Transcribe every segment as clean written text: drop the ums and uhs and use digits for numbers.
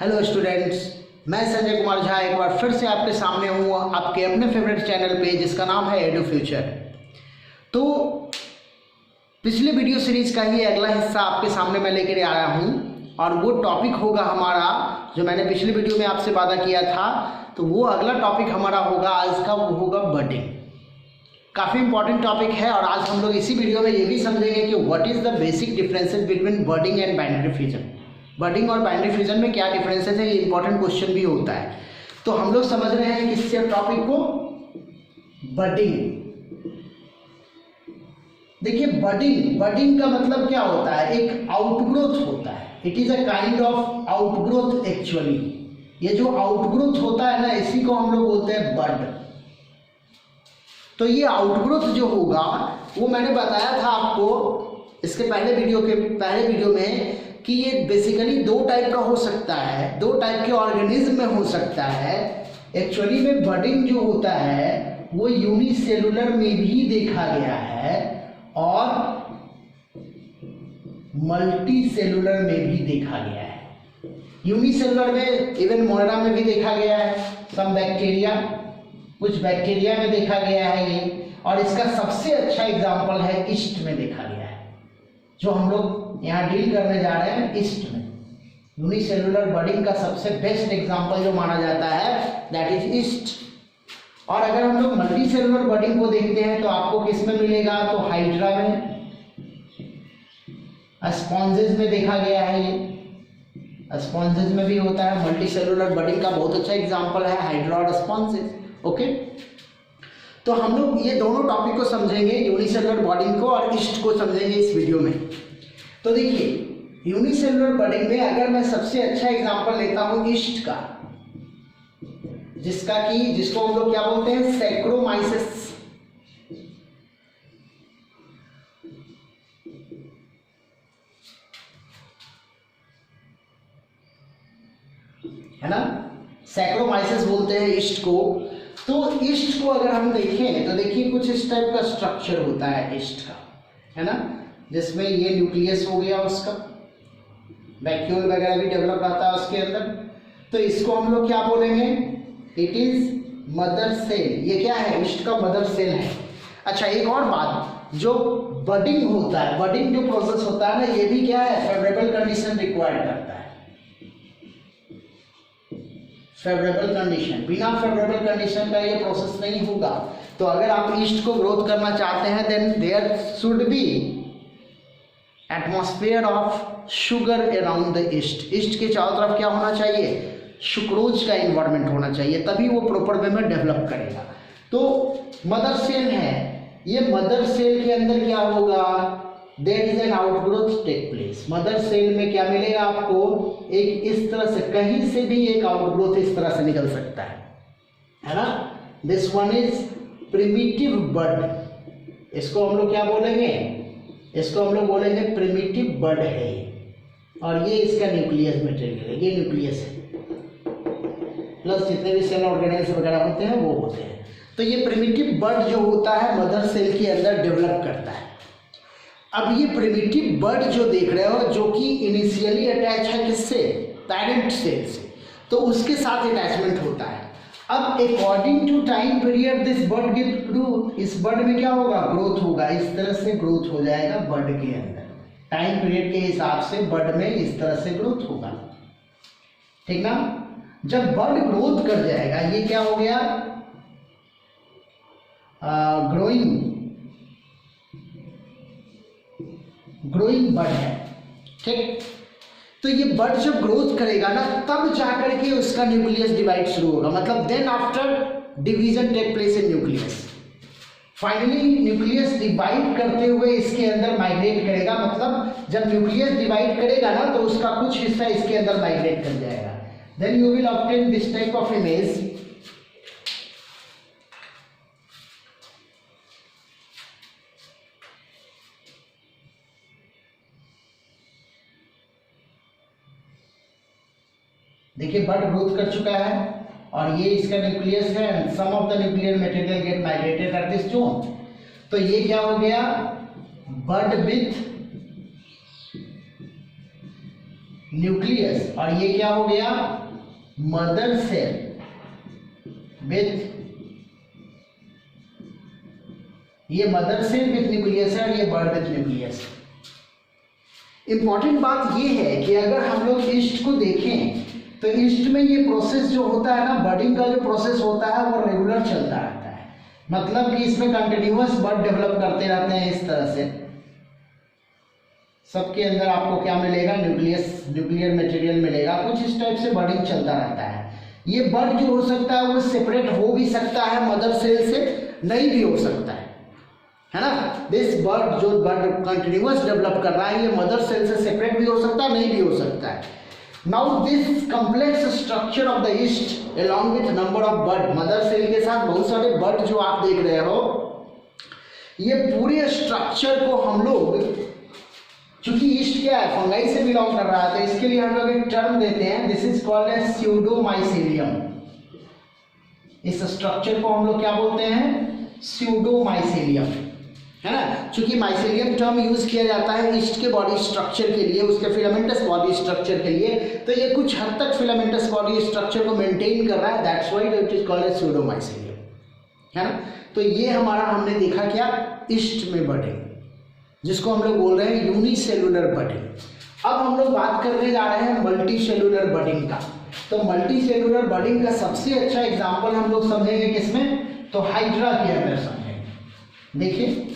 Hello students, मैं संजय कुमार झा एक बार फिर से आपके सामने हूँ आपके अपने फेवरेट चैनल पे जिसका नाम है एडू फ्यूचर। तो पिछले वीडियो सीरीज का ही अगला हिस्सा आपके सामने मैं लेकर आया हूँ और वो टॉपिक होगा हमारा जो मैंने पिछले वीडियो में आपसे वादा किया था। तो वो अगला टॉपिक हमारा होगा आज का, वो होगा बडिंग। काफ़ी इंपॉर्टेंट टॉपिक है और आज हम लोग इसी वीडियो में ये भी समझेंगे कि what is the basic differences between budding and binary fusion. Budding और बाइनरी फ्यूजन में क्या डिफरेंसेस है, ये इंपॉर्टेंट क्वेश्चन भी होता है। तो हम लोग समझ रहे हैं किससे टॉपिक को, बडिंग। देखिए बडिंग का मतलब क्या होता है, एक आउटग्रोथ होता है। It is a kind of outgrowth actually. ये जो आउटग्रोथ होता है ना, इसी को हम लोग बोलते हैं बड। तो ये आउटग्रोथ जो होगा वो मैंने बताया था आपको इसके पहले वीडियो में कि ये बेसिकली दो टाइप का हो सकता है, दो टाइप के ऑर्गेनिज्म में हो सकता है। एक्चुअली में बडिंग जो होता है वो यूनिसेलुलर में भी देखा गया है और मल्टी सेलुलर में भी देखा गया है। यूनिसेलुलर में इवन मोनेरा में भी देखा गया है, सम बैक्टीरिया, कुछ बैक्टीरिया में देखा गया है ये। और इसका सबसे अच्छा एग्जाम्पल है ईस्ट में देखा गया है, जो हम लोग यहाँ डील करने जा रहे हैं ईस्ट में। यूनिसेलुलर बडिंग का सबसे बेस्ट एग्जाम्पल जो माना जाता है दैट इज ईस्ट। और अगर हम लोग मल्टी सेलुलर बडिंग को देखते हैं तो आपको किस में मिलेगा, तो हाइड्रा में, स्पॉन्जेस में देखा गया है। ये स्पॉन्जेस में भी होता है। मल्टी सेलुलर बडिंग का बहुत अच्छा एग्जाम्पल है हाइड्रा और स्पॉन्जेस। ओके, तो हम लोग ये दोनों टॉपिक को समझेंगे, यूनिसेलुलर बडिंग को और ईस्ट को समझेंगे इस वीडियो में। तो देखिए यूनिसेलुलर बडिंग में अगर मैं सबसे अच्छा एग्जांपल लेता हूं ईस्ट का, जिसको हम लोग क्या बोलते हैं, सैक्रोमाइसिस। है ना, सैक्रोमाइसिस बोलते हैं ईस्ट को। तो ईस्ट को अगर हम देखें तो देखिए कुछ इस टाइप का स्ट्रक्चर होता है ईस्ट का, है ना, जिसमें ये न्यूक्लियस हो गया उसका, वैक्यूल वगैरह भी डेवलप रहता है उसके अंदर। तो इसको हम लोग क्या बोलेंगे, इट इज मदर सेल। ये क्या है, ईस्ट का मदर सेल है। अच्छा, एक और बात, जो बडिंग होता है, बडिंग जो प्रोसेस होता है ना, ये भी क्या है, फेवरेबल कंडीशन रिक्वायर्ड करता है। फेवरेबल कंडीशन, बिना फेवरेबल कंडीशन का ये प्रोसेस नहीं होगा। तो अगर आप ईस्ट को ग्रोथ करना चाहते हैं then there should be atmosphere of sugar around the yeast. Yeast के चारों तरफ क्या होना चाहिए, सुक्रोज का इन्वायरमेंट होना चाहिए, तभी वो प्रॉपर वे में डेवलप करेगा। तो मदर सेल है, ये मदर सेल के अंदर क्या होगा, there is an outgrowth take place. Mother cell में क्या मिलेगा आपको, एक इस तरह से, कहीं से भी एक आउटग्रोथ इस तरह से निकल सकता है ना। दिस वन इज प्रिमिटिव बड। इसको हम लोग क्या बोलेंगे, इसको हम लोग बोलेंगे प्रिमिटिव बड है ये। और ये इसका न्यूक्लियस मटेरियल है, ये न्यूक्लियस है, प्लस जितने भी सेल ऑर्गेनेल्स वगैरह होते हैं वो होते हैं। तो ये प्रिमिटिव बड जो होता है मदर सेल के अंदर डेवलप करता है। अब ये प्रिमिटिव बड जो देख रहे हो, जो कि इनिशियली अटैच है किससे, पेरेंट सेल से, तो उसके साथ अटैचमेंट होता है। अब according to time period this bud give growth. इस बड में क्या होगा, ग्रोथ होगा, इस तरह से ग्रोथ हो जाएगा बड के अंदर। टाइम पीरियड के हिसाब से बड में इस तरह से ग्रोथ होगा, ठीक ना। जब बड ग्रोथ कर जाएगा, ये क्या हो गया, ग्रोइंग बड है, ठीक। तो ये बड जब ग्रोथ करेगा ना, तब जाकर के उसका न्यूक्लियस डिवाइड शुरू होगा। मतलब then after division take place in nucleus, finally nucleus divide करते हुए इसके अंदर माइग्रेट करेगा। मतलब जब न्यूक्लियस डिवाइड करेगा ना, तो उसका कुछ हिस्सा इसके अंदर माइग्रेट कर जाएगा। Then you will obtain this type of image. देखिए बड ग्रोथ कर चुका है और ये इसका न्यूक्लियस है and some of the nuclear material get migrated at this zone. तो ये क्या हो गया, बड विथ न्यूक्लियस, और ये क्या हो गया, मदर सेल विथ, ये मदर सेल विथ न्यूक्लियस है और ये बर्ड विथ न्यूक्लियस। इंपॉर्टेंट बात ये है कि अगर हम लोग ईस्ट को देखें तो ईस्ट में ये प्रोसेस जो होता है ना, बर्डिंग का जो प्रोसेस होता है वो रेगुलर चलता रहता है, मतलब कि इसमें कंटिन्यूअस बर्ड डेवलप करते रहते हैं। इस तरह से सबके अंदर आपको क्या मिलेगा, न्यूक्लियस, न्यूक्लियर मटेरियल मिलेगा, कुछ इस टाइप से बर्डिंग चलता रहता है। ये बर्ड जो हो सकता है वो सेपरेट हो भी सकता है मदर सेल से, नहीं भी हो सकता है ना। दिस बर्ड जो बर्ड कंटिन्यूअस डेवलप कर रहा है ये मदर सेल से सेपरेट भी हो सकता है, नहीं भी हो सकता है। Now this complex structure of the yeast along with number of bud, mother cell के साथ बहुत सारे बर्ड जो आप देख रहे हो, ये पूरे स्ट्रक्चर को हम लोग, चूंकि ईस्ट क्या है, फंगाई से बिलोंग कर रहा है, तो इसके लिए हम लोग एक टर्म देते हैं, दिस इज कॉल्ड एज स्यूडोमाइसेलियम। इस स्ट्रक्चर को हम लोग क्या बोलते हैं, स्यूडोमाइसेलियम, है ना। चूंकि माइसेलियम टर्म यूज किया जाता है ईस्ट के बॉडी स्ट्रक्चर के लिए, उसके फिलामेंटस बॉडी स्ट्रक्चर के लिए, तो ये कुछ हद तक फिलामेंटस बॉडी स्ट्रक्चर को मेंटेन कर रहा है, that's why it is called as pseudomycelium, है ना। तो ये हमारा हमने देखा क्या, ईस्ट में बर्डिंग, जिसको हम लोग बोल रहे हैं यूनिसेलुलर बर्डिंग। अब हम लोग बात करने जा रहे हैं मल्टी सेलुलर बर्डिंग का। तो मल्टी सेलुलर बर्डिंग का सबसे अच्छा एग्जाम्पल हम लोग समझेंगे किसमें, तो हाइड्रा के अंदर समझेंगे। देखिए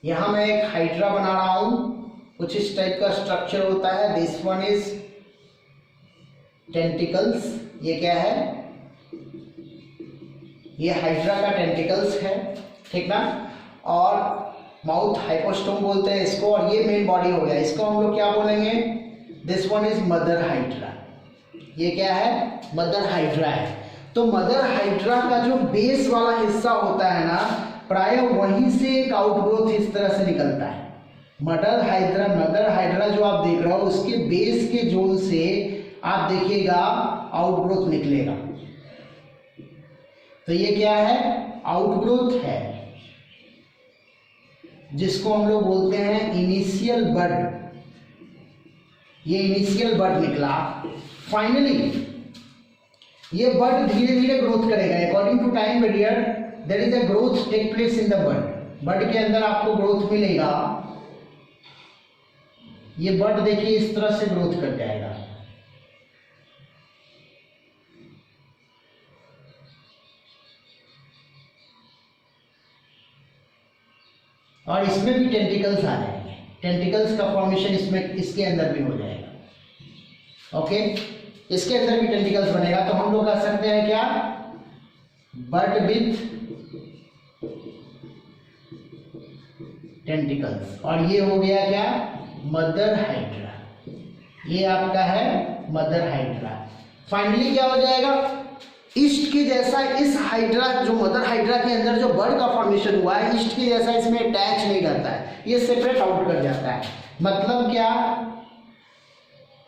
यहां मैं एक हाइड्रा बना रहा हूं, कुछ इस टाइप का स्ट्रक्चर होता है, दिस वन इज टेंटिकल्स, ये क्या है, ये हाइड्रा का टेंटिकल्स है, ठीक ना, और माउथ हाइपोस्टोम बोलते हैं इसको, और ये मेन बॉडी हो गया, इसको हम लोग क्या बोलेंगे, this one is mother hydra, ये क्या है, मदर हाइड्रा है। तो मदर हाइड्रा का जो बेस वाला हिस्सा होता है ना, प्राय वहीं से एक आउटग्रोथ इस तरह से निकलता है। मदर हाइड्रा जो आप देख रहे हो, उसके बेस के जोन से आप देखिएगा आउटग्रोथ निकलेगा। तो ये क्या है, आउटग्रोथ है, जिसको हम लोग बोलते हैं इनिशियल बड। ये इनिशियल बड निकला, फाइनली ये बड धीरे धीरे ग्रोथ करेगा, according to time period there is a growth take place in the bud. Bud के अंदर आपको ग्रोथ मिलेगा, ये बड देखिए इस तरह से ग्रोथ कर जाएगा, और इसमें भी टेंटिकल्स आ जाएंगे, टेंटिकल्स का फॉर्मेशन इसमें, इसके अंदर भी हो जाएगा। ओके, इसके अंदर भी टेंटिकल्स बनेगा। तो हम लोग कह सकते हैं क्या, बड विथ टेंटिकल्स, और ये हो गया क्या, मदर हाइड्रा, ये आपका है मदर हाइड्रा। फाइनली क्या हो जाएगा, ईस्ट के जैसा इस हाइड्रा, जो मदर हाइड्रा के अंदर जो बर्ड का फॉर्मेशन हुआ है, ईस्ट के जैसा इसमें अटैच नहीं रहता है, ये सेपरेट आउट कर जाता है। मतलब क्या,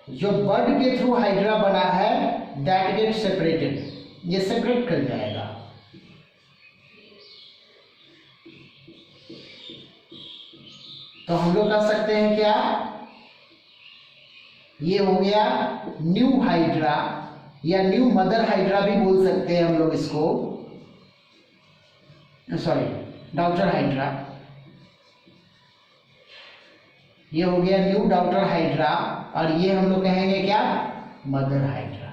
जो बर्ड के थ्रू हाइड्रा बना है दैट गेट सेपरेटेड, ये सेपरेट कर जाएगा। तो हम लोग कह सकते हैं क्या, ये हो गया न्यू हाइड्रा, या न्यू मदर हाइड्रा भी बोल सकते हैं हम लोग इसको, सॉरी डॉटर हाइड्रा, ये हो गया न्यू डॉटर हाइड्रा, और ये हम लोग कहेंगे क्या, मदर हाइड्रा।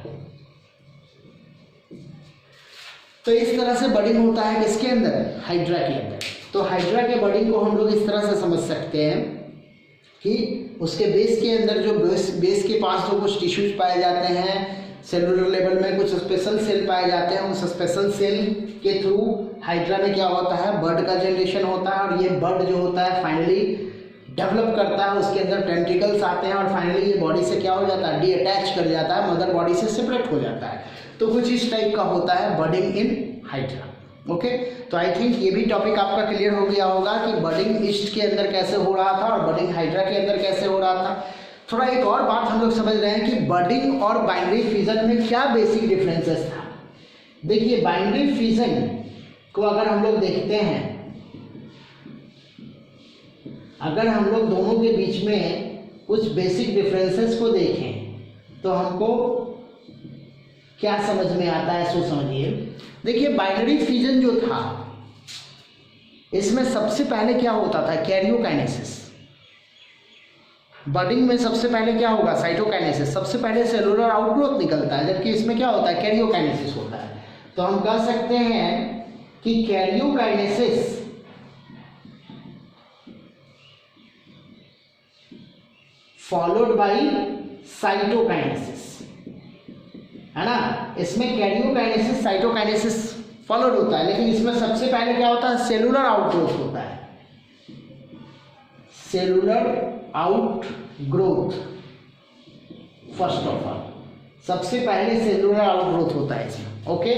तो इस तरह से बर्डिंग होता है किसके अंदर, हाइड्रा के अंदर। तो हाइड्रा के बर्डिंग को हम लोग इस तरह से समझ सकते हैं कि उसके बेस के अंदर जो बेस के पास जो कुछ टिश्यूज पाए जाते हैं, सेलुलर लेवल में कुछ स्पेशल सेल पाए जाते हैं, उस स्पेशल सेल के थ्रू हाइड्रा में क्या होता है, बर्ड का जनरेशन होता है, और ये बर्ड जो होता है फाइनली डेवलप करता है, उसके अंदर टेंटिकल्स आते हैं, और फाइनली ये बॉडी से क्या हो जाता है, डी अटैच कर जाता है, मदर बॉडी से सेपरेट हो जाता है। तो कुछ इस टाइप का होता है बर्डिंग इन हाइड्रा। ओके, तो आई थिंक ये भी टॉपिक आपका क्लियर हो गया होगा कि बर्डिंग ईस्ट के अंदर कैसे हो रहा था और बर्डिंग हाइड्रा के अंदर कैसे हो रहा था। थोड़ा एक और बात हम लोग समझ रहे हैं कि बर्डिंग और बाइनरी फिजन में क्या बेसिक डिफरेंसेस था। देखिए, बाइनरी फिजन को अगर हम लोग देखते हैं, अगर हम लोग दोनों के बीच में कुछ बेसिक डिफरेंसेस को देखें तो हमको क्या समझ में आता है सो समझिए। देखिए बाइनरी फिजन जो था इसमें सबसे पहले क्या होता था, कैरियोकाइनेसिस। बडिंग में सबसे पहले क्या होगा, साइटोकाइनेसिस, सबसे पहले सेलुलर आउटग्रोथ निकलता है, जबकि इसमें क्या होता है, कैरियोकाइनेसिस होता है। तो हम कह सकते हैं कि कैरियोकाइनेसिस फॉलोड बाय साइटोकाइनेसिस, है ना। इसमें कैरियोकाइनेसिस साइटोकाइनेसिस फॉलोड होता है, लेकिन इसमें सबसे पहले क्या होता है, सेलुलर आउटग्रोथ होता है, cellular outgrowth first of all, सबसे पहले सेलुलर आउटग्रोथ होता है इसमें। ओके,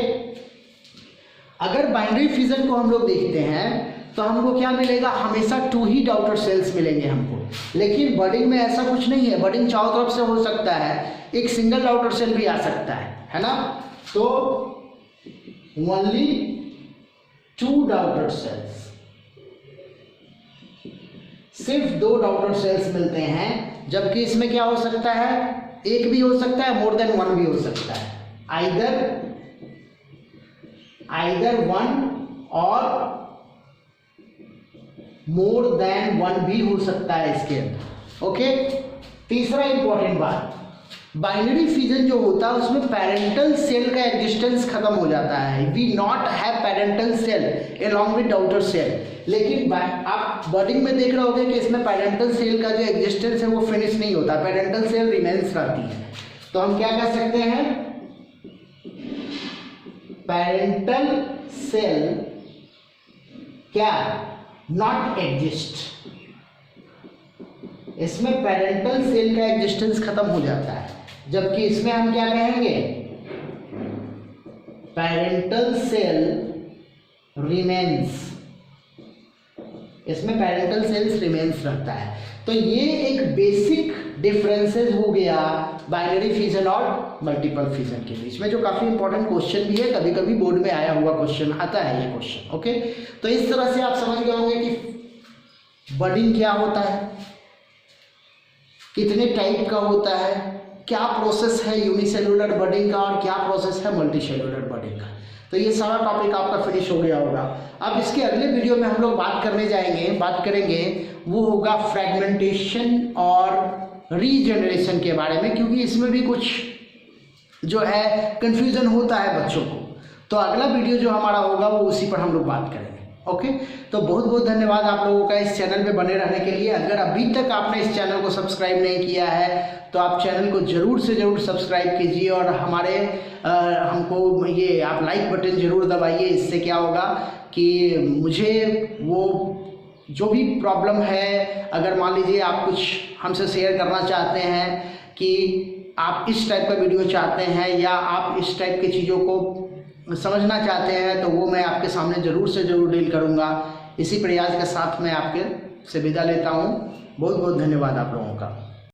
अगर बाइनरी फिजन को हम लोग देखते हैं तो हमको क्या मिलेगा, हमेशा 2 ही डॉटर सेल्स मिलेंगे हमको। लेकिन बडिंग में ऐसा कुछ नहीं है, बडिंग चारों तरफ से हो सकता है, एक सिंगल डॉटर सेल भी आ सकता है ना। तो ओनली 2 डॉटर सेल्स, सिर्फ 2 डॉटर सेल्स मिलते हैं, जबकि इसमें क्या हो सकता है, एक भी हो सकता है, मोर देन 1 भी हो सकता है, आइदर 1 और मोर देन 1 भी हो सकता है इसके अंदर। ओके, तीसरा इंपॉर्टेंट बात, बाइनरी फिजन जो होता है उसमें पेरेंटल सेल का एग्जिस्टेंस खत्म हो जाता है, we not have parental cell along with daughter cell. लेकिन आप बडिंग में देख रहे होंगे कि इसमें पेरेंटल सेल का जो एग्जिस्टेंस है वो फिनिश नहीं होता, पेरेंटल सेल रिमेन्स रहती है। तो हम क्या कह सकते हैं, पेरेंटल सेल क्या नॉट एग्जिस्ट, इसमें पेरेंटल सेल का एग्जिस्टेंस खत्म हो जाता है, जबकि इसमें हम क्या कहेंगे, पेरेंटल सेल रिमेन्स, इसमें पेरेंटल सेल्स रिमेन्स रहता है। तो ये एक बेसिक डिफरेंसेस हो गया बाइनरी फिजन और मल्टीपल फिजन के बीच में, जो काफ़ी इंपॉर्टेंट क्वेश्चन भी है, कभी कभी बोर्ड में आया हुआ क्वेश्चन आता है ये क्वेश्चन। ओके, तो इस तरह से आप समझ गए होंगे कि बडिंग क्या होता है, कितने टाइप का होता है, क्या प्रोसेस है यूनिसेलुलर बडिंग का और क्या प्रोसेस है मल्टीसेलुलर बडिंग का। तो ये सारा टॉपिक आपका फिनिश हो गया होगा। अब इसके अगले वीडियो में हम लोग बात करेंगे वो होगा फ्रेगमेंटेशन और रीजनरेशन के बारे में, क्योंकि इसमें भी कुछ जो है कंफ्यूजन होता है बच्चों को। तो अगला वीडियो जो हमारा होगा वो उसी पर हम लोग बात करेंगे। ओके, तो बहुत बहुत धन्यवाद आप लोगों का इस चैनल पे बने रहने के लिए। अगर अभी तक आपने इस चैनल को सब्सक्राइब नहीं किया है तो आप चैनल को ज़रूर से ज़रूर सब्सक्राइब कीजिए और हमारे हमको ये आप लाइक बटन ज़रूर दबाइए। इससे क्या होगा कि मुझे वो जो भी प्रॉब्लम है, अगर मान लीजिए आप कुछ हमसे शेयर करना चाहते हैं कि आप इस टाइप का वीडियो चाहते हैं या आप इस टाइप की चीज़ों को समझना चाहते हैं, तो वो मैं आपके सामने ज़रूर से ज़रूर डील करूँगा। इसी प्रयास के साथ मैं आपके से विदा लेता हूँ। बहुत बहुत धन्यवाद आप लोगों का।